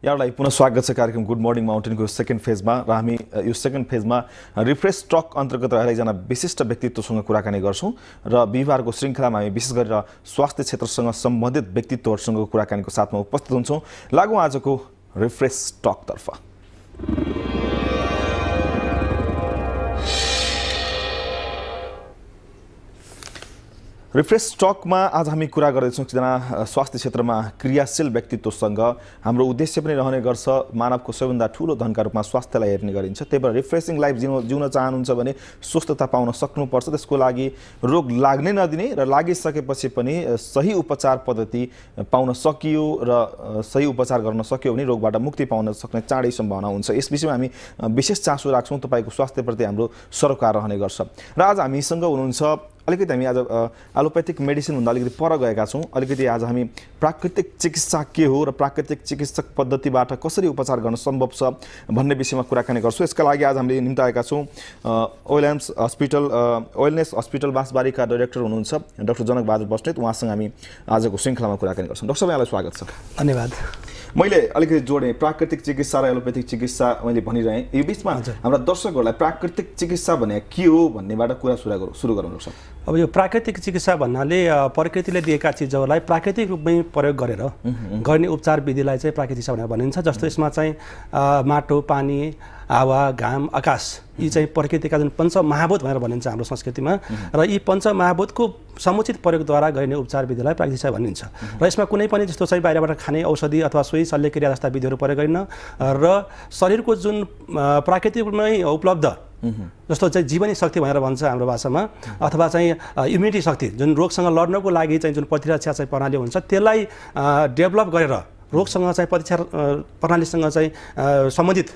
यहाँलाई पुनः स्वागत छ कार्यक्रम गुड मर्निङ माउन्टेनको सेकेन्ड फेजमा र हामी यो सेकेन्ड फेजमा रिफ्रेश टक अन्तर्गत रहेर एकजना विशिष्ट व्यक्तित्वसँग कुराकानी गर्छौं र बिहिबारको श्रृङ्खलामा हामी विशेष गरेर स्वास्थ्य क्षेत्रसँग सम्बन्धित व्यक्तित्वहरूसँग कुराकानीको साथमा उपस्थित हुन्छौं। लागौं आजको रिफ्रेश टक तर्फ। रिफ्रेश टकमा आज हामी कुरा गर्दैछौँ एकजना स्वास्थ्य क्षेत्रमा क्रियाशील व्यक्तित्वसँग। हाम्रो उद्देश्य पनि रहने गर्छ मानवको सबैभन्दा ठूलो धनका रूपमा स्वास्थ्यलाई हेर्ने गरिन्छ। त्यही भएर रिफ्रेशिङ लाइफ जिउन चाहनुहुन्छ भने स्वस्थता पाउन सक्नुपर्छ। त्यसको लागि रोग लाग्नै नदिने र लागिसकेपछि पनि सही उपचार पद्धति पाउन सकियो र सही उपचार गर्न सक्यो भने रोगबाट मुक्ति पाउन सक्ने चाँडै सम्भावना हुन्छ। यस विषयमा हामी विशेष चासो राख्छौँ। तपाईको स्वास्थ्यप्रति हाम्रो सरोकार रहने गर्छ र आज हामीसँग हुनुहुन्छ अलिकति हामी आज एलोपैथिक मेडिसिन भन्दा अलिकति पर गएका छौँ। अलिकति आज हामी प्राकृतिक चिकित्सा के हो र प्राकृतिक चिकित्सक पद्धतिबाट कसरी उपचार गर्न सम्भव छ भन्ने विषयमा कुराकानी गर्छौँ। यसका लागि आज हामीले निम्ति आएका छौँ वेलनेस हस्पिटल बाँसबारीका डाइरेक्टर हुनुहुन्छ डाक्टर जनकबहादुर बस्नेत। उहाँसँग हामी आजको श्रृङ्खलामा कुराकानी गर्छौँ। डाक्टर साहब यहाँलाई स्वागत छ। धन्यवाद। मैले अलिकति जोडेँ प्राकृतिक चिकित्सा र एलोपैथिक चिकित्सा मैले भनिरहेँ। यो बिचमा हाम्रा दर्शकहरूलाई प्राकृतिक चिकित्सा भने के हो भन्नेबाट कुरा सुरु गरौँ सर। अब यो प्राकृतिक चिकित्सा भन्नाले प्रकृतिले दिएका चिजहरूलाई प्राकृतिक रूपमै प्रयोग गरेर गर्ने उपचार विधिलाई चाहिँ प्राकृतिक चिकित्सा भनेर भनिन्छ। जस्तो यसमा चाहिँ माटो, पानी, हावा, घाम, आकाश यी चाहिँ प्रकृतिका जुन पञ्चमहाभूत भनेर भनिन्छ हाम्रो संस्कृतिमा र यी पञ्चमहाभूतको समुचित प्रयोगद्वारा गरिने उपचार विधिलाई प्राकृतिक चिकित्सा भनिन्छ। र यसमा कुनै पनि जस्तो चाहिँ बाहिरबाट खाने औषधि अथवा सोही शल्यक्रिया जस्ता विधिहरू प्रयोग गरिन्न र शरीरको जुन प्राकृतिक रूपमै उपलब्ध जस्तो चाहिँ जीवनी शक्ति भनेर भन्छ हाम्रो भाषामा अथवा चाहिँ इम्युनिटी शक्ति जुन रोगसँग लड्नको लागि चाहिँ जुन प्रतिरक्षा चाहिँ प्रणाली हुन्छ त्यसलाई डेभलप गरेर रोगसँग चाहिँ प्रतिरक्षा प्रणालीसँग चाहिँ सम्बन्धित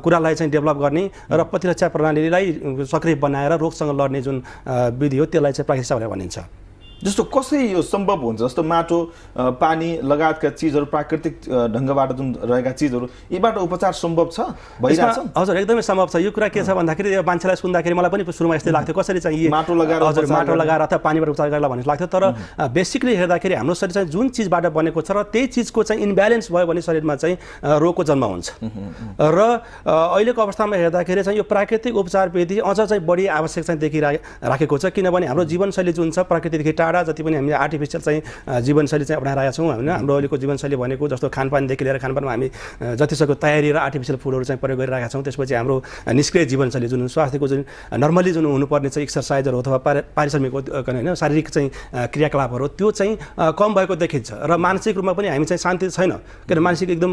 कुरालाई चाहिँ डेभलप गर्ने र प्रतिरक्षा प्रणालीलाई सक्रिय बनाएर रोगसँग लड्ने जुन विधि हो त्यसलाई चाहिँ प्राकृतिक चिकित्सा भनेर भनिन्छ। जस्तो कसरी यो सम्भव हुन्छ? जस्तो माटो, पानी लगायतका चिजहरू प्राकृतिक ढङ्गबाट जुन रहेका चिजहरू यीबाट उपचार सम्भव छ भइरहेछ? हजुर एकदमै सम्भव छ। यो कुरा के छ भन्दाखेरि मान्छेलाई सुन्दाखेरि मलाई पनि सुरुमा यस्तै लाग्थ्यो कसरी चाहिँ माटो लगाएर अथवा पानीबाट उपचार गरेर भन्ने लाग्थ्यो। तर बेसिकली हेर्दाखेरि हाम्रो शरीर चाहिँ जुन चिजबाट बनेको छ र त्यही चिजको चाहिँ इम्ब्यालेन्स भयो भने शरीरमा चाहिँ रोगको जन्म हुन्छ। र अहिलेको अवस्थामा हेर्दाखेरि चाहिँ यो प्राकृतिक उपचार विधि अझ चाहिँ बढी आवश्यक चाहिँ देखिराखेको छ। किनभने हाम्रो जीवनशैली जुन छ प्रकृतिदेखि टाढा जति पनि हामीले आर्टिफिसियल चाहिँ जीवनशैली चाहिँ अपनाइरहेका छौँ होइन। हाम्रो अहिलेको जीवनशैली भनेको जस्तो खानपानदेखि लिएर खानपानमा हामी जतिसक्दो तयारी र आर्टिफिसियल फुडहरू चाहिँ प्रयोग गरिरहेका छौँ। त्यसपछि हाम्रो निष्क्रिय जीवनशैली जुन स्वास्थ्यको जुन नर्मली जुन हुनुपर्ने चाहिँ एक्सर्साइजहरू अथवा पारिश्रमिक होइन शारीरिक चाहिँ क्रियाकलापहरू त्यो चाहिँ कम भएको देखिन्छ र मानसिक रूपमा पनि हामी चाहिँ शान्ति छैन। किन मानसिक एकदम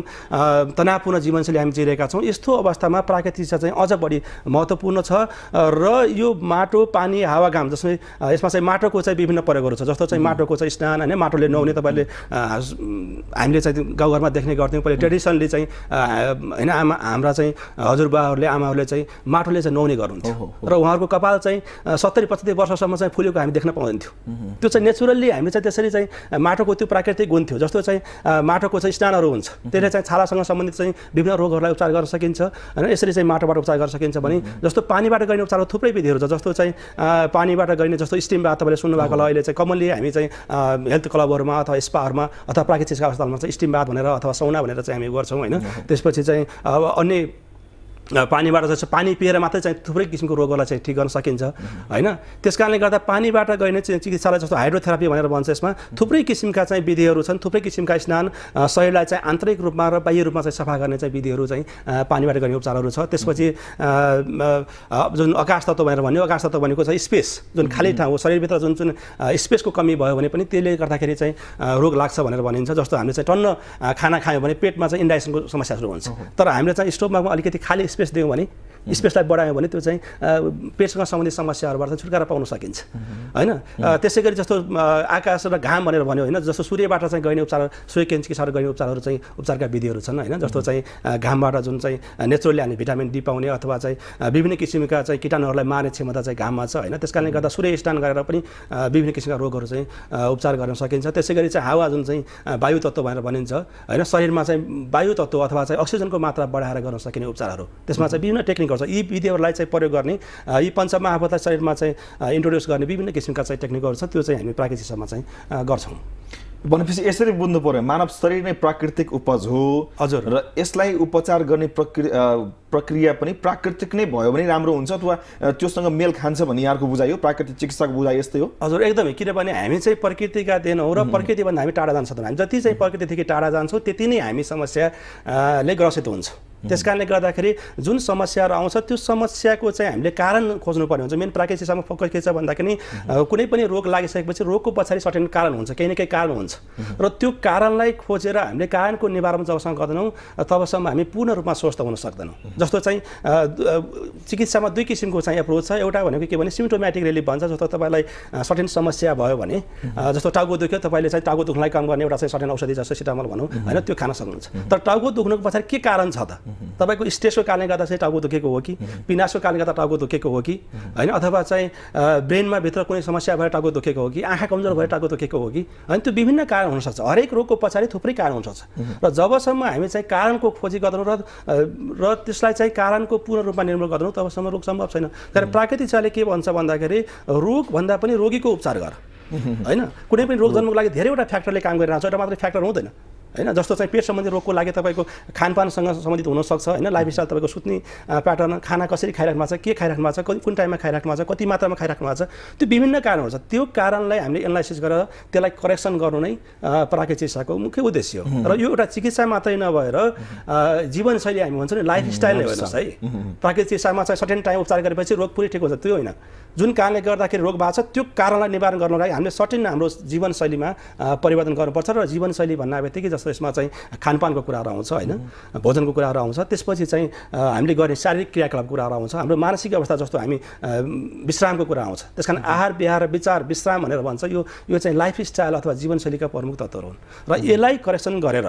तनावपूर्ण जीवनशैली हामी जिइरहेका छौँ। यस्तो अवस्थामा प्राकृतिक चिकित्सा चाहिँ अझ बढी महत्त्वपूर्ण छ। र यो माटो, पानी, हावा, घाम जसमा यसमा चाहिँ माटोको चाहिँ विभिन्न प्रयोगहरू छ। जस्तो चाहिँ माटोको चाहिँ स्नान होइन, माटोले नुहाउने तपाईँले हामीले चाहिँ गाउँघरमा देख्ने गर्थ्यौँ पहिले ट्रेडिसनली चाहिँ होइन हाम्रा चाहिँ हजुरबाहरूले आमाहरूले चाहिँ माटोले चाहिँ नुहाउने गर्नुहुन्थ्यो र उहाँहरूको कपाल चाहिँ 70-75 वर्षसम्म चाहिँ फुलेको हामी देख्न पाउँदैनथ्यो। त्यो चाहिँ नेचुरल्ली हामीले चाहिँ त्यसरी चाहिँ माटोको त्यो प्राकृतिक गुण थियो। जस्तो चाहिँ माटोको चाहिँ स्नानहरू हुन्छ त्यसले चाहिँ छालासँग सम्बन्धित चाहिँ विभिन्न रोगहरूलाई उपचार गर्न सकिन्छ होइन। यसरी चाहिँ माटोबाट उपचार गर्न सकिन्छ भने जस्तो पानीबाट गरिने उपचारको थुप्रै विधिहरू छ। जस्तो चाहिँ पानीबाट गरिने जस्तो स्टिम बाथ तपाईँले सुन्नुभएको होला अहिले चाहिँ कमनली हामी चाहिँ हेल्थ क्लबहरूमा अथवा स्पाहरूमा अथवा प्राकृतिक अस्पतालमा चाहिँ स्टिम बाथ भनेर अथवा सौना भनेर चाहिँ हामी गर्छौँ होइन। त्यसपछि चाहिँ अब अन्य पानीबाट चाहिँ पानी पिएर मात्रै चाहिँ थुप्रै किसिमको रोगहरूलाई चाहिँ ठिक गर्न सकिन्छ होइन। त्यस कारणले गर्दा पानीबाट गरिने चाहिँ चिकित्सालाई जस्तो हाइड्रोथेरापी भनेर भन्छ। यसमा थुप्रै किसिमका चाहिँ विधिहरू छन्। थुप्रै किसिमका स्नान शरीरलाई चाहिँ आन्तरिक रूपमा र बाह्य रूपमा चाहिँ सफा गर्ने चाहिँ विधिहरू चाहिँ पानीबाट गर्ने उपचारहरू छ। त्यसपछि जुन आकाश तत्त्व भनेर भन्यो, आकाश तत्त्व भनेको चाहिँ स्पेस जुन खाली ठाउँ हो शरीरभित्र जुन स्पेसको कमी भयो भने पनि त्यसले गर्दाखेरि चाहिँ रोग लाग्छ भनेर भनिन्छ। जस्तो हामीले चाहिँ टन्न खाना खायौँ भने पेटमा चाहिँ इन्डाइजेसनको समस्या सुरु हुन्छ। तर हामीले चाहिँ स्टोभमा अलिकति खाली स्पेस दियौँ भने स्पेसलाई बढायौँ भने त्यो चाहिँ पेटसँग सम्बन्धित समस्याहरूबाट चाहिँ छुटकारा पाउन सकिन्छ होइन। त्यसै गरी जस्तो आकाश र घाम भनेर भन्यो होइन। जस्तो सूर्यबाट चाहिँ गरिने उपचार सूर्य चिकित्साहरू गर्ने उपचारहरू चाहिँ उपचारका विधिहरू छन् होइन। जस्तो चाहिँ घामबाट जुन चाहिँ नेचुरली हामी भिटामिन डी पाउने अथवा चाहिँ विभिन्न किसिमका चाहिँ कीटाणुहरूलाई मार्ने क्षमता चाहिँ घाममा छ होइन। त्यस कारणले गर्दा सूर्य स्नान गरेर पनि विभिन्न किसिमका रोगहरू चाहिँ उपचार गर्न सकिन्छ। त्यसै गरी चाहिँ हावा जुन चाहिँ वायु तत्त्व भनेर भनिन्छ होइन। शरीरमा चाहिँ वायु तत्त्व अथवा चाहिँ अक्सिजनको मात्रा बढाएर गर्न सकिने उपचारहरू त्यसमा चाहिँ विभिन्न टेक्निकहरू छ। यी विधिहरूलाई चाहिँ प्रयोग गर्ने यी पञ्चमहाभूतलाई शरीरमा चाहिँ इन्ट्रोड्युस गर्ने विभिन्न किसिमका चाहिँ टेक्निकहरू छ। त्यो चाहिँ हामी प्राकृतिक चिकित्सामा चाहिँ गर्छौँ। भनेपछि यसरी बुझ्नु पर्यो मानव शरीर नै प्राकृतिक उपज हो हजुर र यसलाई उपचार गर्ने प्रक्रिया पनि प्राकृतिक नै भयो भने राम्रो हुन्छ अथवा त्योसँग मेल खान्छ भन्ने यहाँको बुझाइ हो प्राकृतिक चिकित्साको बुझाइ यस्तै हो हजुर एकदमै किनभने हामी चाहिँ प्रकृतिका देन हो र प्रकृतिभन्दा हामी टाढा जान सक्दैनौँ हामी जति चाहिँ प्रकृतिदेखि टाढा जान्छौँ त्यति नै हामी समस्याले ग्रसित हुन्छ त्यसकारणले गर्दाखेरि जुन समस्याहरू आउँछ त्यो समस्याको चाहिँ हामीले कारण खोज्नुपर्ने हुन्छ मेन प्राकृतिक चिकित्सामा फोकस के छ भन्दाखेरि कुनै पनि रोग लागिसकेपछि रोगको पछाडि सर्टेन कारण हुन्छ केही न केही कारण हुन्छ र त्यो कारणलाई खोजेर हामीले कारणको निवारण जबसम्म गर्दैनौँ तबसम्म हामी पूर्ण रूपमा स्वस्थ हुन सक्दैनौँ जस्तो चाहिँ चिकित्सामा दुई किसिमको चाहिँ एप्रोच छ एउटा भनेको के भने सिम्टोमेटिक रिलिफ भन्छ जस्तो तपाईँलाई सर्टेन समस्या भयो भने जस्तो टाउको दुख्यो तपाईँले चाहिँ टाउको दुख्नलाई कम गर्ने एउटा चाहिँ सर्टेन औषधि जस्तो सिटामोल भनौँ होइन त्यो खान सक्नुहुन्छ तर टाउको दुख्नुको पछाडि के कारण छ त तपाईको स्ट्रेसको कारणले गर्दा चाहिँ टाउको दुखेको हो कि पिनासको कारणले गर्दा टाउको दुखेको हो कि होइन अथवा चाहिँ ब्रेनमा भित्र कुनै समस्या भएर टाउको दुखेको हो कि आँखा कमजोर भएर टाउको दुखेको हो कि होइन त्यो विभिन्न कारण हुनसक्छ हरेक रोगको पछाडि थुप्रै कारण हुनसक्छ र जबसम्म हामी चाहिँ कारणको खोजी गर्दैनौँ र त्यसलाई चाहिँ कारणको पूर्ण रूपमा निर्मूल गर्दैनौँ तबसम्म रोग सम्भव छैन तर प्राकृतिक चिकित्साले के भन्छ भन्दाखेरि रोगभन्दा पनि रोगीको उपचार गर होइन कुनै पनि रोग जन्मको लागि धेरैवटा फ्याक्टरले काम गरिरहन्छ एउटा मात्रै फ्याक्टर हुँदैन होइन जस्तो चाहिँ पेट सम्बन्धी रोगको लागि तपाईँको खानपानसँग सम्बन्धित हुनसक्छ होइन लाइफस्टाइल तपाईँको सुत्ने प्याटर्न खाना कसरी खाइराख्नु भएको छ के खाइराख्नु भएको छ कुन टाइममा खाइराख्नु भएको छ कति मात्रामा खाइराख्नु भएको छ त्यो विभिन्न कारणहरू छ त्यो कारणलाई हामीले एनालाइसिस गरेर त्यसलाई करेक्सन गर्नु नै प्राकृतिक चिकित्साको मुख्य उद्देश्य हो र यो एउटा चिकित्सा मात्रै नभएर जीवनशैली हामी भन्छौँ नि लाइफस्टाइल नै हेर्नुहोस् है प्राकृतिक चिकित्सामा चाहिँ सर्टेन टाइम उपचार गरेपछि रोग पुरै ठिक हुन्छ त्यो होइन जुन कारणले गर्दाखेरि रोग भएको छ त्यो कारणलाई निवारण गर्नको लागि हामीले सर्टेन हाम्रो जीवनशैलीमा परिवर्तन गर्नुपर्छ र जीवनशैली भन्ने बित्तिकै जस्तो यसमा चाहिँ खानपानको कुराहरू आउँछ होइन भोजनको कुराहरू आउँछ त्यसपछि चाहिँ हामीले गर्ने शारीरिक क्रियाकलाप कुराहरू आउँछ हाम्रो मानसिक अवस्था जस्तो हामी विश्रामको कुरा आउँछ त्यसकारण आहार विहार विचार विश्राम भनेर भन्छ यो चाहिँ लाइफस्टाइल अथवा जीवनशैलीका प्रमुख तत्त्वहरू हुन् र यसलाई करेक्सन गरेर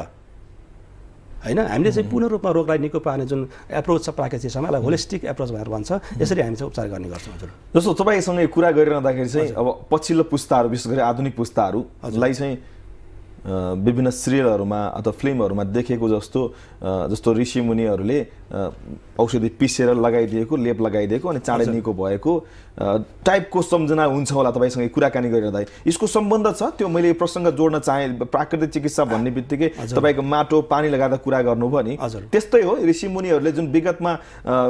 होइन हामीले चाहिँ पूर्ण रूपमा रोगलाई निको पार्ने जुन एप्रोच छ प्राकृतिक चिकित्सामा यसलाई होलिस्टिक एप्रोच भनेर भन्छ यसरी हामी चाहिँ उपचार गर्ने गर्छौँ हजुर जस्तो तपाईँसँग कुरा गरिरहँदाखेरि चाहिँ अब पछिल्लो पुस्ताहरू विशेष गरी आधुनिक पुस्ताहरूलाई चाहिँ विभिन्न सिरियलहरूमा अथवा फिल्महरूमा देखेको जस्तो ऋषिमुनिहरूले औषधि पिसेर लगाइदिएको लेप लगाइदिएको अनि चाँडै निको भएको टाइपको सम्झना हुन्छ होला तपाईँसँग कुराकानी गरिरहँदा यसको सम्बन्ध छ त्यो मैले प्रसङ्ग जोड्न चाहेँ प्राकृतिक चिकित्सा भन्ने बित्तिकै तपाईँको माटो पानी लगाएर कुरा गर्नुभयो नि त्यस्तै हो ऋषिमुनिहरूले जुन विगतमा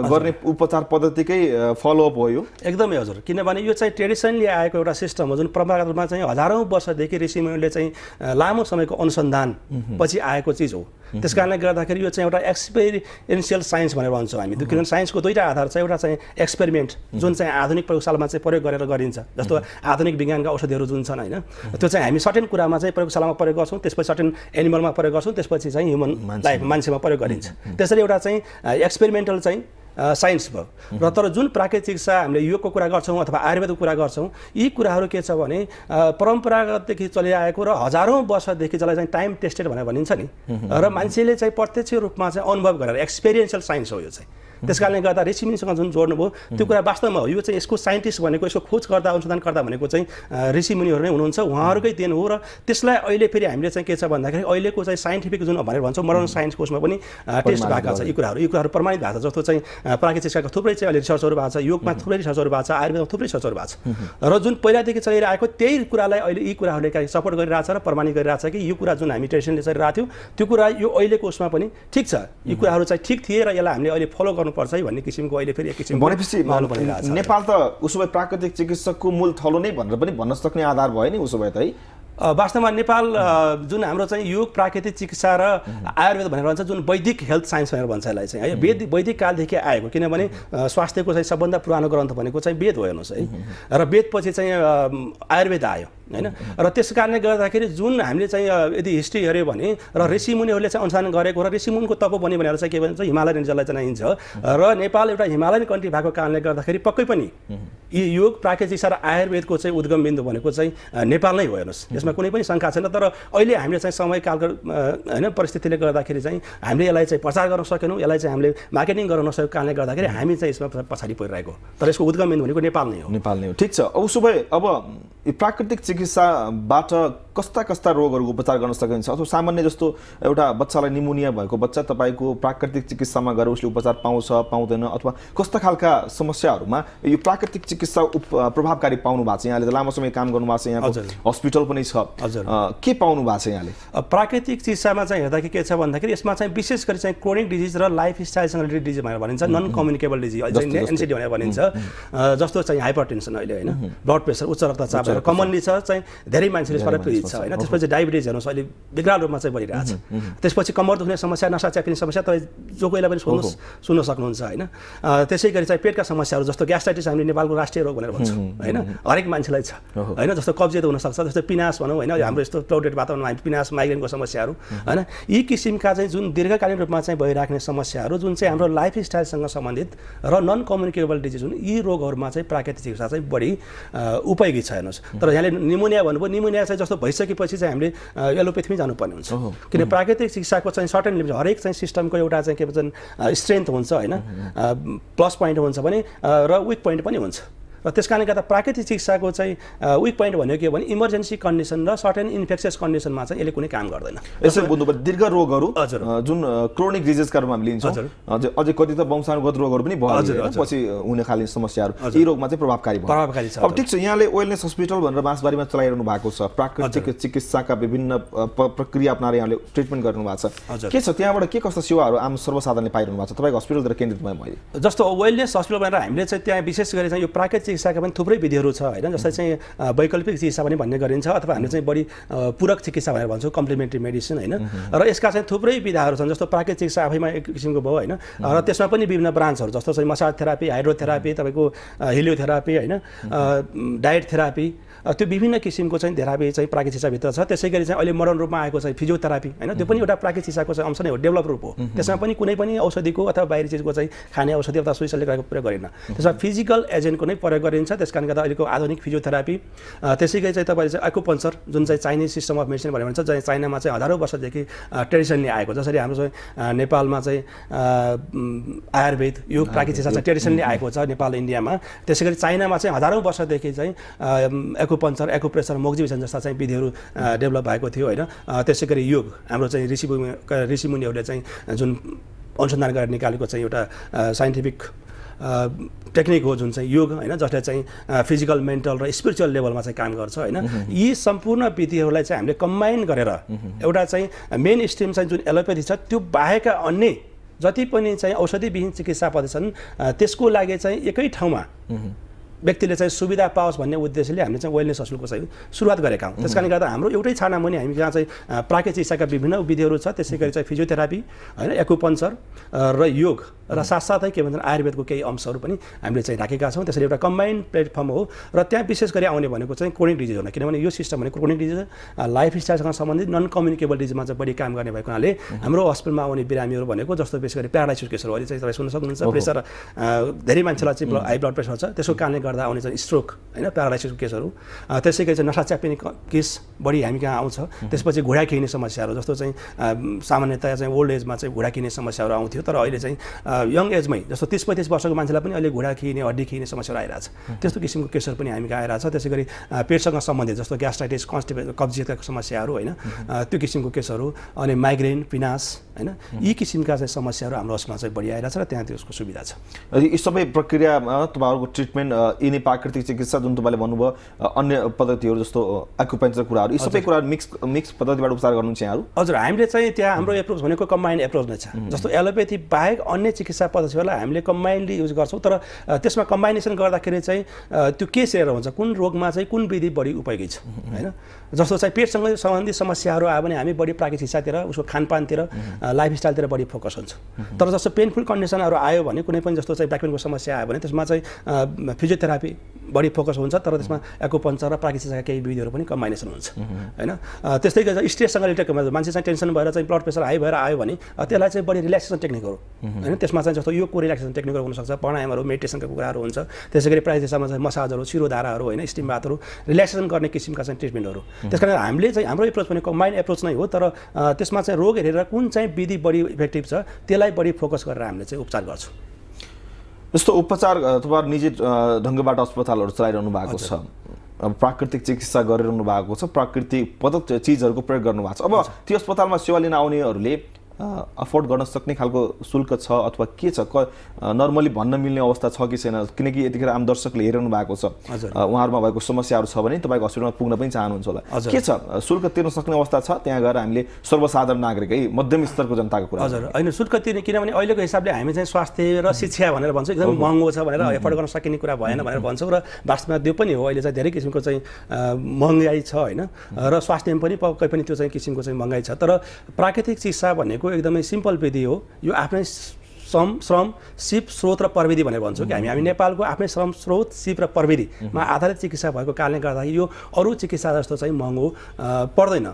गर्ने उपचार पद्धतिकै फलोअप हो यो एकदमै हजुर किनभने यो चाहिँ ट्रेडिसनली आएको एउटा सिस्टम हो जुन परम्परागत रूपमा चाहिँ हजारौँ वर्षदेखि ऋषिमुनिहरूले चाहिँ लामो समयको अनुसन्धान पछि आएको चिज हो त्यसकारणले गर्दाखेरि यो चाहिँ एउटा एक्सपेरिएन्सियल साइन्स भनेर भन्छौँ हामी किनभने साइन्सको दुईवटा आधार छ एउटा चाहिँ एक्सपेरिमेन्ट जुन चाहिँ आधुनिक प्रयोगशालामा चाहिँ प्रयोग गरेर गरिन्छ जस्तो आधुनिक विज्ञानका औषधिहरू जुन छन् होइन त्यो चाहिँ हामी सर्टेन कुरामा चाहिँ प्रयोगशालामा प्रयोग गर्छौँ त्यसपछि सर्टेन एनिमलमा प्रयोग गर्छौँ त्यसपछि चाहिँ ह्युमन लाइफ मान्छेमा प्रयोग गरिन्छ त्यसरी एउटा चाहिँ एक्सपेरिमेन्टल चाहिँ साइन्स भयो र तर जुन प्राकृतिक चिकित्सा हामीले योगको कुरा गर्छौँ अथवा आयुर्वेदको कुरा गर्छौँ यी कुराहरू के छ भने परम्परागतदेखि चलिआएको र हजारौँ वर्षदेखि जसलाई चाहिँ टाइम टेस्टेड भनेर भनिन्छ नि र मान्छेले चाहिँ प्रत्यक्ष रूपमा चाहिँ अनुभव गरेर एक्सपेरिएन्सियल साइन्स हो यो चाहिँ त्यसकारणले गर्दा ऋषिमुनिसँग जुन जोड्नुभयो त्यो कुरा वास्तवमा हो यो चाहिँ यसको साइन्टिस्ट भनेको यसको खोज गर्दा अनुसन्धान गर्दा भनेको चाहिँ ऋषिमुनिहरू नै हुनुहुन्छ उहाँहरूकै देन हो र त्यसलाई अहिले फेरि हामीले चाहिँ के छ भन्दाखेरि अहिलेको चाहिँ साइन्टिफिक जुन भनेर भन्छौँ मोडर्न साइन्सको उसमा पनि टेस्ट भएको छ यी कुराहरू प्रमाणित भएको छ जस्तो चाहिँ प्राकृतिक चिकित्साको थुप्रै चाहिँ अहिले रिसर्चहरू भएको छ योगमा थुप्रै रिसर्चहरू भएको छ आयुर्वेदमा थुप्रै रिसर्चहरू भएको छ र जुन पहिलादेखि चलिरहेको त्यही कुरालाई अहिले यी कुराहरूले सपोर्ट गरिरहेछ र प्रमाणित गरिरहेछ कि यो कुरा जुन हामी ट्रेडिसनले चलिरहेको थियो त्यो कुरा यो अहिलेको उसमा पनि ठिक छ यी कुराहरू चाहिँ ठिक थिए र यसलाई हामीले अहिले फलो गर्नुपर्छ है भन्ने किसिमको अहिले फेरि एक किसिमको भनेपछि नेपाल त उसो भए प्राकृतिक चिकित्सकको मूल थलो नै भनेर पनि भन्न सक्ने आधार भयो नि उसो भए त है वास्तवमा नेपाल जुन हाम्रो चाहिँ योग प्राकृतिक चिकित्सा र आयुर्वेद भनेर भन्छ जुन वैदिक हेल्थ साइन्स भनेर भन्छ यसलाई चाहिँ है वैदिक कालदेखि आएको किनभने स्वास्थ्यको चाहिँ सबभन्दा पुरानो ग्रन्थ भनेको चाहिँ वेद हो हेर्नुहोस् है र वेदपछि चाहिँ आयुर्वेद आयो होइन र त्यस कारणले गर्दाखेरि जुन हामीले चाहिँ यदि हिस्ट्री हेऱ्यो भने र ऋषिमुनिहरूले चाहिँ अनुसन्धान गरेको र ऋषिमुनिको तपोवनी भनेर चाहिँ के भन्छ हिमालयन रिजनलाई जनाइन्छ र नेपाल एउटा हिमालयन कन्ट्री भएको कारणले गर्दाखेरि पक्कै पनि यी योग प्राकृतिक चिकित्सा र आयुर्वेदको चाहिँ उद्गम बिन्दु भनेको चाहिँ नेपाल नै हो हेर्नुहोस् यसमा कुनै पनि शङ्का छैन तर अहिले हामीले चाहिँ समयकालको होइन परिस्थितिले गर्दाखेरि चाहिँ हामीले यसलाई चाहिँ प्रचार गर्न सकेनौँ यसलाई चाहिँ हामीले मार्केटिङ गर्न नसकेको कारणले गर्दाखेरि हामी चाहिँ यसमा पछाडि परिरहेको तर यसको उद्गम बिन्दु भनेको नेपाल नै हो ठिक छ उसो भए अब प्राकृतिक चिकित्साबाट कस्ता कस्ता रोगहरूको उपचार गर्न सकिन्छ अथवा सामान्य जस्तो एउटा बच्चालाई निमोनिया भएको बच्चा तपाईँको प्राकृतिक चिकित्सामा गएर उसले उपचार पाउँछ पाउँदैन अथवा कस्ता खालका समस्याहरूमा यो प्राकृतिक चिकित्सा प्रभावकारी पाउनु भएको छ? यहाँले त लामो समय काम गर्नु भएको छ, यहाँको हस्पिटल पनि छ, के पाउनु भएको छ यहाँले? प्राकृतिक चिकित्सामा चाहिँ हेर्दाखेरि के छ भन्दाखेरि यसमा चाहिँ विशेष गरी चाहिँ क्रोनिक डिजिज र लाइफस्टाइलसँग रिलेटेड डिजिज भनेर भनिन्छ, नन कम्युनिकेबल डिजिज एनसिडी भनेर भनिन्छ, जस्तो चाहिँ हाइपरटेन्सन अहिले होइन, ब्लड प्रेसर उच्च रक्तचाप कमनली छ, चाहिँ धेरै मान्छेले यसबाट पीडित छ होइन। त्यसपछि डायबिटिज हेर्नुहोस् अहिले विकराल रूपमा चाहिँ बढिरहेको छ। त्यसपछि कमर दुख्ने समस्या, नसा च्यापिने समस्या तपाईँ जो कोहीलाई पनि सुन्न सक्नुहुन्छ होइन। त्यसै गरी चाहिँ पेटका समस्याहरू जस्तो ग्यास्ट्राइटिस हामीले नेपालको राष्ट्रिय रोग भनेर भन्छौँ होइन, हरेक मान्छेलाई छ होइन। जस्तो कब्जियत हुनसक्छ, जस्तो पिनास भनौँ होइन, हाम्रो यस्तो क्राउडेड वातावरणमा पिनास, माइग्रेनको समस्याहरू होइन। यी किसिमका चाहिँ जुन दीर्घकालीन रूपमा चाहिँ भइराख्ने समस्याहरू जुन चाहिँ हाम्रो लाइफस्टाइलसँग सम्बन्धित र नन कम्युनिकेबल डिजिज हुन्, यी रोगहरूमा चाहिँ प्राकृतिक चिकित्सा चाहिँ बढी उपयोगी छ हेर्नुहोस्। तर यहाँले निमोनिया भन्नुभयो, निमोनिया चाहिँ जस्तो भइसकेपछि चाहिँ हामीले एलोपेथीमै जानुपर्ने हुन्छ, किन प्राकृतिक चिकित्साको चाहिँ सर्टेन लिमिट, हरेक चाहिँ सिस्टमको एउटा चाहिँ के भन्छ स्ट्रेन्थ हुन्छ होइन, प्लस पोइन्ट हुन्छ भने र विक पोइन्ट पनि हुन्छ। र त्यस कारणले गर्दा प्राकृतिक चिकित्साको चाहिँ विक पोइन्ट भनेको के हो भने इमर्जेन्सी कन्डिसन र सर्टेन इन्फेक्सियस कन्डिसनमा चाहिँ यसले कुनै काम गर्दैन। यसो बुझ्नुपर्छ दीर्घ रोगहरू जुन क्रोनिक डिजिजका रूपमा हामीले लिन्छौँ, अझै कति त वंशानुगत रोगहरू पनि भयो पछि हुने खाले समस्याहरू, यी रोगमा चाहिँ प्रभावकारी छ। अब ठिक छ, यहाँले वेलनेस हस्पिटल भनेर बाँसबारीमा चलाइरहनु भएको छ, प्राकृतिक चिकित्साका विभिन्न प्रक्रिया अपनाएर यहाँले ट्रिटमेन्ट गर्नु भएको छ, के छ त्यहाँबाट के कस्ता सेवाहरू आम सर्वसाधारणले पाइरहनु भएको छ तपाईँको हस्पिटलतिर केन्द्रित भयो? मैले जस्तो वेलनेस हस्पिटल भनेर हामीले चाहिँ त्यहाँ विशेष गरी चाहिँ यो प्राकृतिक चिकित्साका पनि थुप्रै विधिहरू छ होइन, जस्तै चाहिँ वैकल्पिक चिकित्सा पनि भन्ने गरिन्छ अथवा हामीले चाहिँ बढी पूरक चिकित्सा भनेर भन्छौँ, कम्प्लिमेन्ट्री मेडिसिन होइन। र यसका चाहिँ थुप्रै विधाहरू छन्, जस्तो प्राकृतिक चिकित्सा आफैमा एक किसिमको भयो होइन, र त्यसमा पनि विभिन्न ब्रान्चहरू जस्तो चाहिँ मसाज थेरापी, हाइड्रोथेरापी, तपाईँको हिलियोथेरापी होइन, डायट थेरापी, त्यो विभिन्न किसिमको चाहिँ थेरापी चाहिँ प्राकृतिक चिकित्साभित्र छ। त्यसै गरी चाहिँ अहिले मोडर्न रूपमा आएको चाहिँ फिजियोथेरापी होइन, त्यो पनि एउटा प्राकृतिक चिकित्साको चाहिँ अंश नै हो, डेभलप रूप हो। त्यसमा पनि कुनै पनि औषधिको अथवा बाहिरी चिजको चाहिँ खाने औषधि अथवा सुई सल्लीको प्रयोग गरिन्न, त्यसमा फिजिकल एजेन्टको नै प्रयोग गरिन्छ। त्यस कारणले गर्दा अहिलेको आधुनिक फिजियोथेरापी, त्यसै गरी चाहिँ तपाईँले चाहिँ एक्युपङ्क्चर जुन चाहिँ चाइनिज सिस्टम अफ मेडिसिन भनेर भन्छ, चाहिँ चाइनामा चाहिँ हजारौँ वर्षदेखि ट्रेडिसनली आएको, जसरी हाम्रो चाहिँ नेपालमा चाहिँ आयुर्वेद यो प्राकृतिक चिकित्सा चाहिँ ट्रेडिसनली आएको छ नेपाल इन्डियामा। त्यसै गरी चाइनामा चाहिँ हजारौँ वर्षदेखि चाहिँ एक्युपङ्क्चर, एक्युप्रेसर, मोक्जिभिजन जस्ता चाहिँ विधिहरू डेभलप भएको थियो होइन। त्यसै गरी योग हाम्रो चाहिँ ऋषिमुनिहरूले चाहिँ जुन अनुसन्धान गरेर निकालेको चाहिँ एउटा साइन्टिफिक टेक्निक हो जुन चाहिँ योग होइन, जसले चाहिँ फिजिकल, मेन्टल र स्पिरिचुअल लेभलमा चाहिँ काम गर्छ होइन। यी सम्पूर्ण विधिहरूलाई चाहिँ हामीले कम्बाइन गरेर एउटा चाहिँ मेन स्ट्रिम चाहिँ जुन एलोपेथी छ त्यो बाहेकका अन्य जति पनि चाहिँ औषधिविहीन चिकित्सा पद्धति छन् त्यसको लागि चाहिँ एकै ठाउँमा व्यक्तिले चाहिँ सुविधा पाओस् भन्ने उद्देश्यले हामीले चाहिँ वेलनेस हस्पिटलको चाहिँ सुरुवात गरेका हौँ। त्यसकारणले गर्दा हाम्रो एउटै छाना मुनि हामी जहाँ चाहिँ प्राकृतिक चिकित्साका विभिन्न विधिहरू छ, त्यसै गरी चाहिँ फिजियोथेरापी होइन, एक्युपङ्क्चर र योग र साथसाथै के भन्छ आयुर्वेदको केही अंशहरू पनि हामीले चाहिँ राखेका छौँ। त्यसरी एउटा कम्बाइन्ड प्लेटफर्म हो र त्यहाँ विशेष गरी आउने भनेको चाहिँ क्रोनिक डिजिज हो, किनभने यो सिस्टम भनेको क्रोनिक डिजिज लाइफस्टाइलसँग सम्बन्धित नन कम्युनिकेबल डिजिजमा चाहिँ बढी काम गर्ने भएको हुनाले हाम्रो हस्पिटलमा आउने बिरामीहरू भनेको जस्तो विशेष गरी प्यारालाइसिस केसहरू अहिले चाहिँ तपाईँ सुन्न सक्नुहुन्छ, प्रेसर धेरै मान्छेलाई चाहिँ हाई ब्लड प्रेसर छ, त्यसको कारणले गर्दा आउने चाहिँ स्ट्रोक होइन, प्यारालाइसिसको केसहरू, त्यसै गरी चाहिँ नसा च्यापिने केस बढी हामी कहाँ आउँछ। त्यसपछि घुँडा खिने समस्याहरू जस्तो चाहिँ सामान्यतया चाहिँ ओल्ड एजमा चाहिँ घुँडा खिने समस्याहरू आउँथ्यो, तर अहिले चाहिँ यङ एजमै जस्तो 30-35 वर्षको मान्छेलाई पनि अहिले घुँडा खिने, हड्डी खिने समस्याहरू आइरहेछ। त्यस्तो किसिमको केसहरू पनि हामी कहाँ आइरहेछ। त्यसै गरी पेटसँग सम्बन्धित जस्तो ग्यास्ट्राइटिस, कब्जियतका समस्याहरू होइन, त्यो किसिमको केसहरू, अनि माइग्रेन, पिनास होइन, यी किसिमका चाहिँ समस्याहरू हाम्रो हस्पिटलमा चाहिँ बढी आइरहेछ र त्यहाँ त्यसको सुविधा छ। यी सबै प्रक्रियामा तपाईँहरूको ट्रिटमेन्ट यिनी प्राकृतिक चिकित्सा जुन तपाईँले भन्नुभयो अन्य पद्धतिहरू जस्तो एक्युपङ्क्चर कुराहरू, यी सबै कुराहरू मिक्स पद्धतिबाट उपचार गर्नुहुन्छ यहाँहरू? हजुर, हामीले चाहिँ त्यहाँ हाम्रो एप्रोच भनेको कम्बाइन्ड एप्रोच नै छ। जस्तो एलोपेथी बाहेक अन्य चिकित्सा पद्धतिहरूलाई हामीले कम्बाइन्डली युज गर्छौँ, तर त्यसमा कम्बाइनेसन गर्दाखेरि चाहिँ त्यो के सेयर हुन्छ, कुन रोगमा चाहिँ कुन विधि बढी उपयोगी छ होइन। जस्तो चाहिँ पेटसँग सम्बन्धित समस्याहरू आयो भने हामी बढी प्राकृतिक चिकित्सातिर, उसको खानपानतिर, लाइफस्टाइलतिर बढी फोकस हुन्छ। तर जस्तो पेनफुल कन्डिसनहरू आयो भने, कुनै पनि जस्तो चाहिँ ब्याकपेनको समस्या आयो भने त्यसमा चाहिँ फिजियोथेरापी बढी फोकस हुन्छ, तर त्यसमा एक्युपङ्क्चर र प्राकृतिक चिकित्साका केही विधिहरू पनि कम्बाइनेसन हुन्छ होइन। त्यस्तै गरी स्ट्रेससँग रिलेटेड मान्छे चाहिँ टेन्सन भएर चाहिँ ब्लड प्रेसर हाई भएर आयो भने त्यसलाई चाहिँ बढी रिल्याक्सेसन टेक्निकहरू होइन, त्यसमा चाहिँ जस्तो योगको रिल्याक्सेसन टेक्निकहरू हुनसक्छ, प्राणायामहरू, मेडिटेसनका कुराहरू हुन्छ। त्यसै गरी प्रायः चिकित्सामा चाहिँ मसाजहरू, शिरोधाराहरू होइन, स्टिम बाथहरू, रिल्याक्सेसन गर्ने किसिमका चाहिँ ट्रिटमेन्टहरू। त्यस कारण हामीले चाहिँ हाम्रो एप्रोच पनि कम्बाइन्ड एप्रोच नै हो, तर त्यसमा चाहिँ रोग हेरेर कुन चाहिँ विधि बढी इफेक्टिभ छ त्यसलाई बढी फोकस गरेर हामीले चाहिँ उपचार गर्छौँ। जस्तो उपचार तपाईँ निजी ढङ्गबाट अस्पतालहरू चलाइरहनु भएको छ, प्राकृतिक चिकित्सा गरिरहनु भएको छ, प्राकृतिक पद्धत चिजहरूको प्रयोग गर्नुभएको छ। अब त्यो अस्पतालमा सेवा लिन आउनेहरूले अफोर्ड गर्न सक्ने खालको शुल्क छ अथवा के छ, नर्मली भन्न मिल्ने अवस्था छ कि छैन? किनकि यतिखेर आम दर्शकले हेरिरहनु भएको छ, उहाँहरूमा भएको समस्याहरू छ भने तपाईँको हस्पिटलमा पुग्न पनि चाहनुहुन्छ होला, के छ? शुल्क तिर्न सक्ने अवस्था छ त्यहाँ गएर? हामीले सर्वसाधारण नागरिकै मध्यम स्तरको जनताको कुरा हजुर होइन शुल्क तिर्ने, किनभने अहिलेको हिसाबले हामी चाहिँ स्वास्थ्य र शिक्षा भनेर भन्छौँ एकदम महँगो छ भनेर एफोर्ड गर्न सकिने कुरा भएन भनेर भन्छौँ र वास्तवमा त्यो पनि हो। अहिले चाहिँ धेरै किसिमको चाहिँ महँगाई छ होइन, र स्वास्थ्यमा पनि पक्कै पनि त्यो चाहिँ किसिमको चाहिँ महँगाई छ। तर प्राकृतिक चिकित्सा भनेको एकदमै सिम्पल विधि हो। यो आफ्नै श्रम सिप स्रोत र प्रविधि भनेर भन्छौँ कि हामी नेपालको आफ्नै श्रम स्रोत सिप र प्रविधिमा आधारित चिकित्सा भएको कारणले गर्दाखेरि यो अरू चिकित्सा जस्तो चाहिँ महँगो पर्दैन।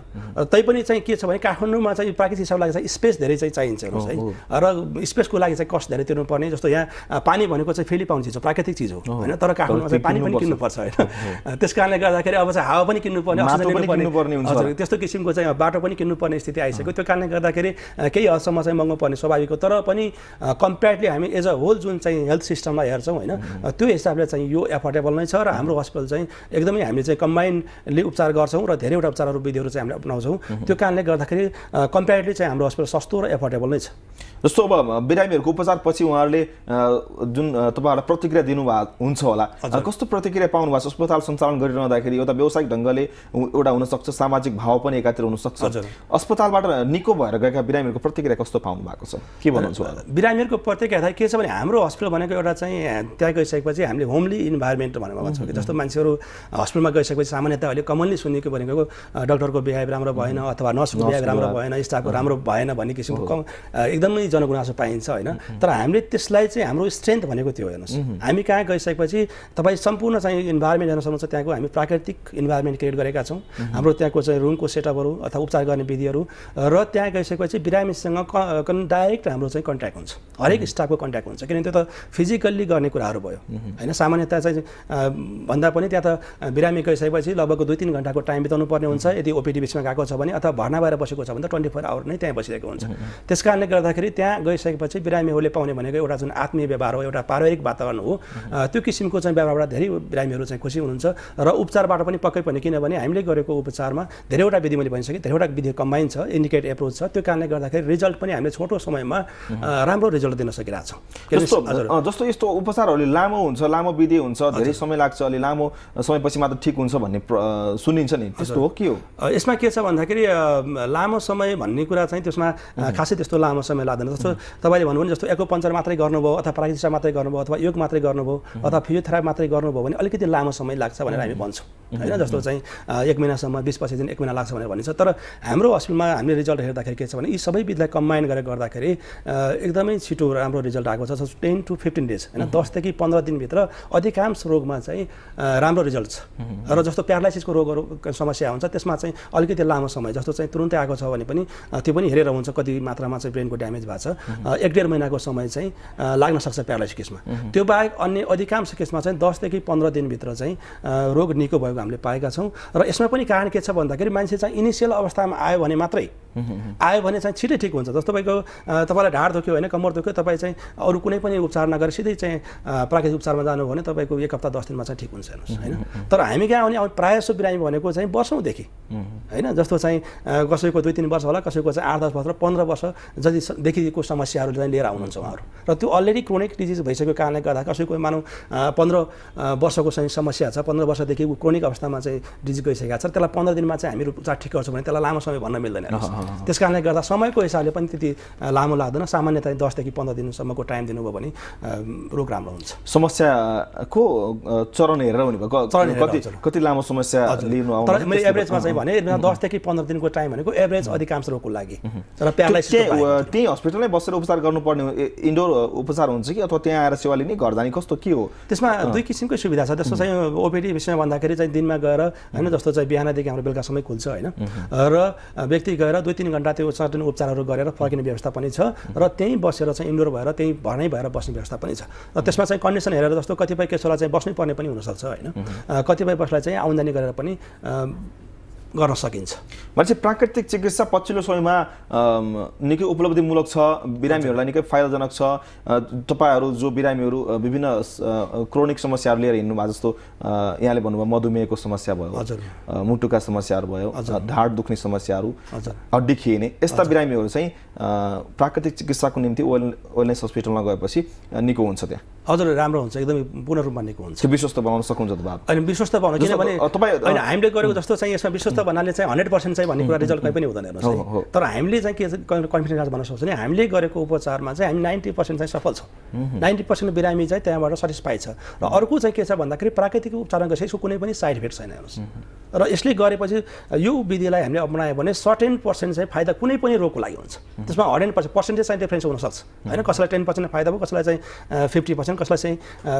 तैपनि चाहिँ के छ भने काठमाडौँमा चाहिँ प्राकृतिक चिकित्साको लागि चाहिँ स्पेस धेरै चाहिँ चाहिन्छ है, र स्पेसको लागि चाहिँ कस्ट धेरै तिर्नुपर्ने। जस्तो यहाँ पानी भनेको चाहिँ फ्रीली पाउने चिज हो, प्राकृतिक चिज हो होइन, तर काठमाडौँमा चाहिँ पानी पनि किन्नुपर्छ होइन। त्यस कारणले गर्दाखेरि अब चाहिँ हावा पनि किन्नुपर्ने, अक्सिजन किन्नुपर्ने, हजुर त्यस्तो किसिमको चाहिँ बाटो पनि किन्नुपर्ने स्थिति आइसक्यो। त्यो कारणले गर्दाखेरि केही हदसम्म चाहिँ महँगो पर्ने स्वाभाविक हो। तर पनि कम्पेयरली हामी एज अ होल जुन चाहिँ हेल्थ सिस्टमलाई हेर्छौँ होइन, त्यो हिसाबले चाहिँ यो एफोर्डेबल नै छ। र हाम्रो हस्पिटल चाहिँ एकदमै हामीले चाहिँ कम्बाइन्डली उपचार गर्छौँ र धेरैवटा उपचारहरू विधिहरू चाहिँ हामीले अपनाउँछौँ। त्यो कारणले गर्दाखेरि कम्पेयरली चाहिँ हाम्रो हस्पिटल सस्तो र एफोर्डेबल नै छ। जस्तो अब बिरामीहरूको उपचारपछि उहाँहरूले जुन तपाईँहरूलाई प्रतिक्रिया दिनुभएको हुन्छ होला, कस्तो प्रतिक्रिया पाउनु भएको छ? अस्पताल सञ्चालन गरिरहँदाखेरि एउटा व्यावसायिक ढङ्गले एउटा हुनसक्छ, सामाजिक भाव पनि एकातिर हुनसक्छ। अस्पतालबाट निको भएर गएका बिरामीहरूको प्रतिक्रिया कस्तो पाउनु भएको छ, के भन्नुहुन्छ? बिरामीहरूको प्रतिक्रिया के छ भने हाम्रो हस्पिटल भनेको एउटा चाहिँ त्यहाँ गइसकेपछि हामीले होमली इन्भाइरोमेन्ट भनेर भन्छौँ कि जस्तो मान्छेहरू हस्पिटलमा गइसकेपछि सामान्यतः अहिले कमनली सुनेको भनेको डक्टरको बिहेभ राम्रो भएन अथवा नर्सको बिहेभ राम्रो भएन, स्टाफको राम्रो भएन भन्ने किसिमको एकदमै जनगुनासो पाइन्छ होइन। तर हामीले त्यसलाई चाहिँ हाम्रो स्ट्रेन्थ भनेको त्यो हेर्नुहोस्, हामी कहाँ गइसकेपछि तपाईँ सम्पूर्ण चाहिँ इन्भाइरोमेन्ट हेर्न सक्नुहुन्छ। त्यहाँको हामी प्राकृतिक इन्भाइरोमेन्ट क्रिएट गरेका छौँ। हाम्रो त्यहाँको चाहिँ रुमको सेटअपहरू अथवा उपचार गर्ने विधिहरू, र त्यहाँ गइसकेपछि बिरामीसँग डाइरेक्ट हाम्रो चाहिँ कन्ट्याक्ट हुन्छ, हरेक स्टाफको कन्ट्याक्ट हुन्छ। किनभने त्यो त फिजिकल्ली गर्ने कुराहरू भयो होइन। सामान्यतः चाहिँ भन्दा पनि त्यहाँ त बिरामी गइसकेपछि लगभग 2-3 घन्टाको टाइम बिताउनु पर्ने हुन्छ। यदि ओपिडी बिचमा गएको छ भने अथवा भर्ना भएर बसेको छ भने त 24 आवर नै त्यहाँ बसिरहेको हुन्छ। त्यस कारणले गर्दाखेरि त्यहाँ गइसकेपछि बिरामीहरूले पाउने भनेको एउटा जुन आत्मीय व्यवहार हो, एउटा पारिवारिक वातावरण हो। त्यो किसिमको चाहिँ व्यवहारबाट धेरै बिरामीहरू चाहिँ खुसी हुनुहुन्छ। र उपचारबाट पनि पक्कै पनि, किनभने हामीले गरेको उपचारमा धेरैवटा विधि मैले भनिसकेँ, धेरैवटा विधि कम्बाइन छ, इन्डिकेट एप्रोच छ। त्यो कारणले गर्दाखेरि रिजल्ट पनि हामीले छोटो समयमा राम्रो रिजल्ट दिन सकिरहेको छौँ। जस्तो यस्तो उपचारहरूले लामो हुन्छ, लामो विधि हुन्छ, धेरै समय लाग्छ, अलि लामो समयपछि मात्र ठिक हुन्छ भन्ने सुनिन्छ नि, त्यस्तो हो के हो? यसमा के छ भन्दाखेरि लामो समय भन्ने कुरा चाहिँ त्यसमा खासै त्यस्तो लामो समय लाग्दैन। जस्तो तपाईँले भन्नुभयो नि, जस्तो एक्युपङ्क्चर मात्रै गर्नुभयो अथवा प्राकृतिक चिकित्सा मात्रै गर्नुभयो अथवा योग मात्रै गर्नुभयो अथवा फिजियोथेरापी मात्रै गर्नुभयो भने अलिकति लामो समय लाग्छ भनेर हामी भन्छौँ होइन। जस्तो चाहिँ 1 महिनासम्म, 20-25 दिन 1 महिना लाग्छ भनेर भनिन्छ। तर हाम्रो हस्पिटलमा हामीले रिजल्ट हेर्दाखेरि के छ भने यी सबै विधिलाई कम्बाइन गरेर गर्दाखेरि एकदमै छिटो राम्रो रिजल्ट आएको छ। 10 to 15 डेज होइन, 10 देखि 15 दिनभित्र अधिकांश रोगमा चाहिँ राम्रो रिजल्ट छ। र जस्तो प्यारालाइसिसको रोगहरूको समस्या हुन्छ त्यसमा चाहिँ अलिकति लामो समय, जस्तो चाहिँ तुरुन्तै आएको छ भने पनि त्यो पनि हेरेर हुन्छ कति मात्रामा चाहिँ ब्रेनको ड्यामेज भएको छ। 1-1.5 महिनाको समय चाहिँ लाग्न सक्छ प्यारालाइसिस केसमा। त्यो बाहेक अन्य अधिकांश केसमा चाहिँ 10 देखि 15 दिनभित्र चाहिँ रोग निको भएको हामीले पाएका छौँ। र यसमा पनि कारण के छ भन्दाखेरि मान्छे चाहिँ इनिसियल अवस्थामा आयो भने मात्रै आयो भने चाहिँ छिटै ठिक हुन्छ। जस्तो तपाईँलाई ढाड दुख्यो होइन, कम्मर दुख्यो, तपाईँ चाहिँ अरू कुनै पनि उपचार नगरेर सिधै चाहिँ प्राकृतिक उपचारमा जानु भने तपाईँको 1 हप्ता 10 दिनमा चाहिँ ठिक हुन्छ हेर्नुहोस् होइन। तर हामी कहाँ आउने प्रायः जस्तो बिरामी भनेको चाहिँ वर्षौँदेखि होइन, जस्तो चाहिँ कसैको 2-3 वर्ष होला, कसैको चाहिँ 8-10 वर्ष, 15 वर्ष जतिदेखिको समस्याहरू चाहिँ लिएर आउनुहुन्छ उहाँहरू। र त्यो अलरेडी क्रोनिक डिजिज भइसकेको कारणले गर्दा कसैको मानौँ 15 वर्षको चाहिँ समस्या छ, 15 वर्षदेखि क्रोनिक अवस्थामा चाहिँ डिजिज गइसकेको छ, त्यसलाई 15 दिनमा चाहिँ हामी उपचार ठिक गर्छौँ भने त्यसलाई लामो समय भन्न मिल्दैन। त्यस कारणले गर्दा समयको हिसाबले पनि त्यति लामो लाग्दैन। सामान्यतः 10 देखि 15 दिनसम्मको टाइम दिनुभयो भने रोग राम्रो हुन्छ। समस्याको चरण हेरेर हुने भयो, कति लामो समस्या लिनु आउँछ। तर मैले एभरेजमा चाहिँ भने 10 देखि 15 दिनको टाइम भनेको एभरेज अधिकांश रोगको लागि। र प्यारालाइसिस त्यही हस्पिटलमै बसेर उपचार गर्नुपर्ने इन्डोर उपचार हुन्छ कि अथवा त्यहाँ आएर सेवा लिने घर जाने कस्तो के हो? त्यसमा 2 किसिमकै सुविधा छ। जस्तो चाहिँ ओपिडी विषयमा भन्दाखेरि चाहिँ दिनमा गएर होइन, जस्तो चाहिँ बिहानदेखि हाम्रो बेलुकासम्म खुल्छ होइन, र व्यक्ति गएर 2-3 घन्टा त्यो सर्टेन उपचारहरू गरेर फर्किने व्यवस्था पनि छ। र त्यहीँ बसेर चाहिँ इन्डोर भएर त्यहीँ भर्नै भएर बस्ने व्यवस्था पनि छ। र त्यसमा चाहिँ कन्डिसन हेरेर जस्तो कतिपय केसहरूलाई चाहिँ बस्नै पर्ने पनि हुनसक्छ होइन, कतिपय बसलाई चाहिँ आउँदानी गरेर पनि गर्न सकिन्छ। भनेपछि प्राकृतिक चिकित्सा पछिल्लो समयमा निकै उपलब्धिमूलक छ, बिरामीहरूलाई निकै फाइदाजनक छ। तपाईहरू जो बिरामीहरू विभिन्न क्रोनिक समस्याहरू लिएर हिँड्नु भएको जस्तो यहाँले भन्नुभयो मधुमेहको समस्या भयो, मुटुका समस्याहरू भयो, ढाड दुख्ने समस्याहरू, हड्डी खिने, यस्ता बिरामीहरू चाहिँ प्राकृतिक चिकित्साको निम्ति वेलनेस हस्पिटलमा गएपछि निको हुन्छ त्यहाँ। हजुर, राम्रो हुन्छ, एकदमै पूर्ण रूपमा निको हुन्छ। विश्वस्त बनाउन सक्नुहुन्छ तपाईँ? अनि विश्वस्त बनाउनु, किनभने होइन हामीले गरेको जस्तो चाहिँ यसमा विश्वस्त भन्नाले चाहिँ 100% चाहिँ भन्ने कुरा रिजल्ट कहीँ पनि हुँदैन हेर्नुहोस्। तर हामीले चाहिँ के कन्फिडेन्स भन्न सक्छौँ भने हामीले गरेको उपचारमा चाहिँ हामी 90% चाहिँ सफल छौँ। 90% बिरामी चाहिँ त्यहाँबाट सेटिस्फाई छ। र अर्को चाहिँ के छ भन्दाखेरि प्राकृतिक उपचारमा गएपछि यसको कुनै पनि साइड इफेक्ट छैन हेर्नुहोस्। र यसले गरेपछि यो विधिलाई हामीले अपनायो भने 10% चाहिँ फाइदा कुनै पनि रोगको लागि हुन्छ। त्यसमा 100% चाहिँ डिफरेन्स हुनसक्छ होइन, कसैलाई 10% फाइदा भयो, कसैलाई चाहिँ 50%, कसैलाई चाहिँ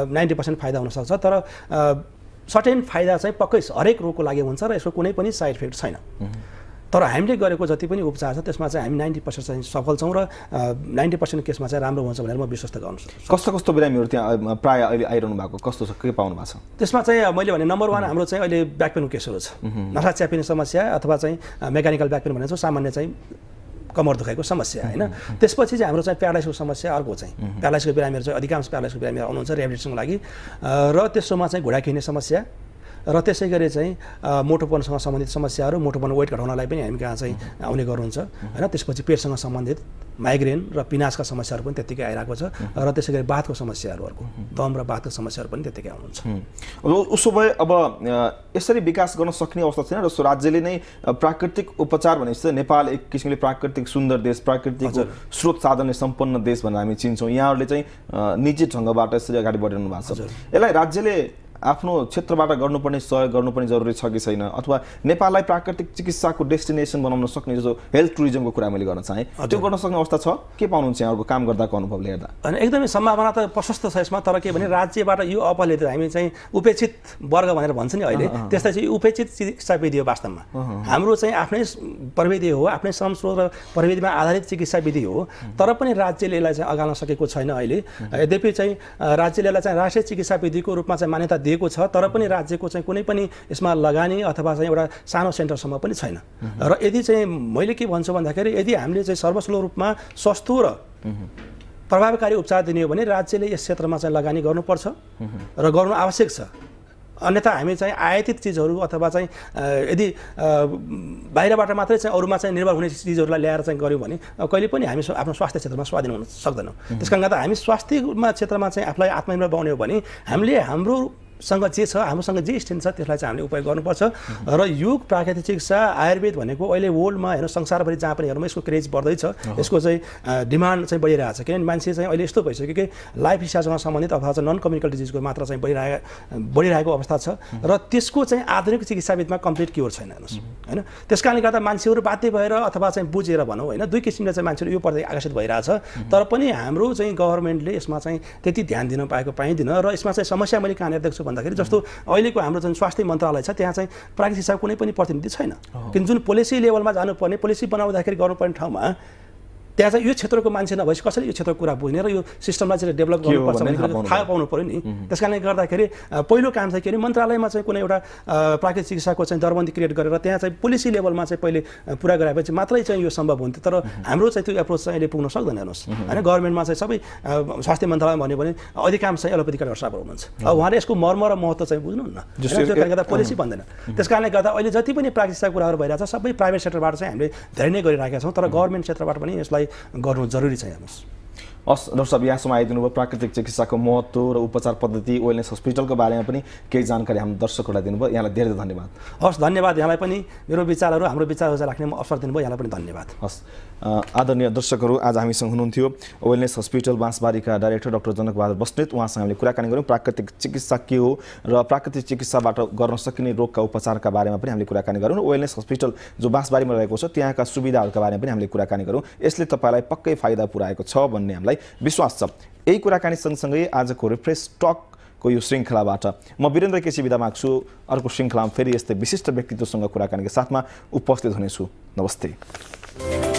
90% फाइदा हुनसक्छ। तर सर्टेन फाइदा चाहिँ पक्कै हरेक रोगको लागि हुन्छ र यसको कुनै पनि साइड इफेक्ट छैन। तर हामीले गरेको जति पनि उपचार छ त्यसमा चाहिँ हामी 90% चाहिँ सफल छौँ र 90% केसमा चाहिँ राम्रो हुन्छ भनेर म विश्वास गर्न सक्छु। कस्तो कस्तो बिरामीहरू त्यहाँ प्रायः अहिले आइरहनु भएको, कस्तो छ, के पाउनु भएको छ? त्यसमा चाहिँ मैले भने नम्बर 1 हाम्रो चाहिँ अहिले ब्याक पेनको केसहरू छ। नसा च्यापिने समस्या अथवा चाहिँ मेकानिकल ब्याक पेन भनेको सामान्य चाहिँ कमर दुखाइको समस्या होइन। त्यसपछि चाहिँ हाम्रो चाहिँ प्यारालाइसिसको समस्या अर्को चाहिँ प्यारालाइसिसको बिरामीहरू चाहिँ अधिकांश प्यारालाइसिसको बिरामीहरू आउनुहुन्छ रिहेबिलिटेसनको लागि। र त्यसोमा चाहिँ घुँडा खिने समस्या र त्यसै गरी चाहिँ मोटोपनसँग सम्बन्धित समस्याहरू, मोटोपन वेट घटाउनलाई पनि हामी कहाँ चाहिँ आउने गर्नुहुन्छ होइन। त्यसपछि पेटसँग सम्बन्धित माइग्रेन र पिनासका समस्याहरू पनि त्यत्तिकै आइरहेको छ। र त्यसै गरी बाथको समस्याहरू अर्को दम र बाथको समस्याहरू पनि त्यत्तिकै आउनुहुन्छ। उसो भए अब यसरी विकास गर्न सक्ने अवस्था छैन र राज्यले नै प्राकृतिक उपचार भनेपछि नेपाल एक किसिमले प्राकृतिक सुन्दर देश, प्राकृतिक स्रोत साधनले सम्पन्न देश भनेर हामी चिन्छौँ। यहाँहरूले चाहिँ निजी ढङ्गबाट यसरी अगाडि बढिरहनु भएको छ। यसलाई राज्यले आफ्नो क्षेत्रबाट गर्नुपर्ने सहयोग गर्नुपर्ने जरुरी छ कि छैन, अथवा नेपाललाई प्राकृतिक चिकित्साको डेस्टिनेसन बनाउन सक्ने जो हेल्थ टुरिज्मको कुरा मैले गर्न चाहेँ त्यो गर्न सक्ने अवस्था छ? के पाउनुहुन्छ यहाँहरूको काम गर्दाको अनुभवले हेर्दा? अनि एकदमै सम्भावना त प्रशस्त छ यसमा। तर के भने राज्यबाट यो अपहरित हामी चाहिँ उपेक्षित वर्ग भनेर भन्छ नि अहिले, त्यस्तै चाहिँ उपेक्षित चिकित्सा विधि हो वास्तवमा। हाम्रो चाहिँ आफ्नै प्रविधि हो, आफ्नै श्रम स्रोत र प्रविधिमा आधारित चिकित्सा विधि हो। तर पनि राज्यले यसलाई चाहिँ अगाल्न सकेको छैन अहिले। यद्यपि चाहिँ राज्यले यसलाई चाहिँ राष्ट्रिय चिकित्सा विधिको रूपमा चाहिँ मान्यता दिएको छ, तर पनि राज्यको चाहिँ कुनै पनि यसमा लगानी अथवा चाहिँ एउटा सानो सेन्टरसम्म पनि छैन। र यदि चाहिँ मैले के भन्छु भन्दाखेरि यदि हामीले चाहिँ सर्वस्व रूपमा सस्तो र प्रभावकारी उपचार दिने हो भने राज्यले यस क्षेत्रमा चाहिँ लगानी गर्नुपर्छ र गर्नु आवश्यक छ। अन्यथा हामी चाहिँ आयातित चिजहरू अथवा चाहिँ यदि बाहिरबाट मात्रै चाहिँ अरूमा चाहिँ निर्भर हुने चिजहरूलाई ल्याएर चाहिँ गऱ्यौँ भने कहिले पनि हामी आफ्नो स्वास्थ्य क्षेत्रमा स्वाधीन हुन सक्दैनौँ। त्यस कारणले गर्दा हामी स्वास्थ्यमा क्षेत्रमा चाहिँ आफूलाई आत्मनिर्भर बनाउने हो भने हामीले हाम्रोसँग जे छ, हाम्रोसँग जे स्ट्रेन्थ छ त्यसलाई चाहिँ हामीले उपयोग गर्नुपर्छ। र योग प्राकृतिक चिकित्सा आयुर्वेद भनेको अहिले वर्ल्डमा हेर्नु संसारभरि जहाँ पनि हेर्नु यसको क्रेज बढ्दैछ, यसको चाहिँ डिमान्ड चाहिँ बढिरहेको छ। किनभने मान्छे चाहिँ अहिले यस्तो भइसक्यो कि लाइफ स्टाइलसँग सम्बन्धित अथवा चाहिँ नन कम्युनिकल डिजिजको मात्रा चाहिँ बढिरहेको अवस्था छ र त्यसको चाहिँ आधुनिक चिकित्साविधमा कम्प्लिट क्योर छैन हेर्नुहोस् होइन। त्यस कारणले गर्दा मान्छेहरू बाध्य भएर अथवा चाहिँ बुझेर भनौँ होइन, दुई किसिमले चाहिँ मान्छेहरू यो प्रति आकर्षित भइरहेछ। तर पनि हाम्रो चाहिँ गभर्मेन्टले यसमा चाहिँ त्यति ध्यान दिन पाइँदैन। र यसमा चाहिँ समस्या मैले कहाँनिर देख्छु भन्दाखेरि जस्तो अहिलेको हाम्रो जुन स्वास्थ्य मन्त्रालय छ त्यहाँ चाहिँ प्राकृतिक चिकित्साको कुनै पनि प्रतिनिधि छैन। किन जुन पोलिसी लेभलमा जानुपर्ने, पोलिसी बनाउँदाखेरि गर्नुपर्ने ठाउँमा त्यहाँ चाहिँ यो क्षेत्रको मान्छे नभएपछि कसरी यो क्षेत्रको कुरा बुझ्ने र यो सिस्टमलाई चाहिँ डेभलप गर्नुपर्छ भन्ने थाहा पाउनु पऱ्यो नि। त्यस कारणले गर्दाखेरि पहिलो काम चाहिँ के भने मन्त्रालयमा चाहिँ कुनै एउटा प्राकृतिक चिकित्साको चाहिँ दरबन्दी क्रिएट गरेर त्यहाँ चाहिँ पोलिसी लेभलमा चाहिँ पहिले पुरा गराएपछि मात्रै चाहिँ यो सम्भव हुन्थ्यो। तर हाम्रो चाहिँ त्यो एप्रोच चाहिँ अहिले पुग्न सक्दैन हेर्नुहोस् होइन। गभर्मेन्टमा चाहिँ सबै स्वास्थ्य मन्त्रालयमा भन्यो भने अधिकांश चाहिँ एलोपेथिक डाक्टरहरू हुनुहुन्छ। अब उहाँले यसको मर्म र महत्त्व चाहिँ बुझ्नुहुन्न, त्यो कारणले गर्दा पोलिसी भन्दैन। त्यस कारणले गर्दा अहिले जति पनि प्राकृतिक चिकित्साको कुराहरू भइरहेको छ सबै प्राइभेट सेक्टरबाट चाहिँ हामीले धेरै नै गरिरहेका छौँ। तर गभर्मेन्ट क्षेत्रबाट पनि यसलाई गर्नु जरुरी छ हेर्नुहोस्। हस् डाक्टर साहब, यहाँसम्म आइदिनु भयो। प्राकृतिक चिकित्साको महत्त्व र उपचार पद्धति वेलनेस हस्पिटलको बारेमा पनि केही जानकारी हाम्रो दर्शकहरूलाई दिनुभयो। यहाँलाई धेरै धन्यवाद। हस् धन्यवाद। यहाँलाई पनि मेरो विचारहरू हाम्रो विचारहरू राख्ने अवसर दिनुभयो, यहाँलाई पनि धन्यवाद। हस् आदरणीय दर्शकहरू, आज हामीसँग हुनुहुन्थ्यो वेलनेस हस्पिटल बाँसबारीका डाइरेक्टर डाक्टर जनकबहादुर बस्नेत। उहाँसँग हामीले कुराकानी गऱ्यौँ प्राकृतिक चिकित्सा के हो र प्राकृतिक चिकित्साबाट गर्न सकिने रोगका उपचारका बारेमा पनि हामीले कुराकानी गऱ्यौँ। वेलनेस हस्पिटल जो बाँसबारीमा रहेको छ त्यहाँका सुविधाहरूका बारेमा पनि हामीले कुराकानी गऱ्यौँ। यसले तपाईँलाई पक्कै फाइदा पुर्याएको छ भन्ने हामीलाई विश्वास छ। यही कुराकानी सँगसँगै आजको रिफ्रेस टकको यो श्रृङ्खलाबाट म वीरेन्द्र केसी बिदा माग्छु। अर्को श्रृङ्खलामा फेरि यस्तै विशिष्ट व्यक्तित्वसँग कुराकानीका साथमा उपस्थित हुनेछु। नमस्ते।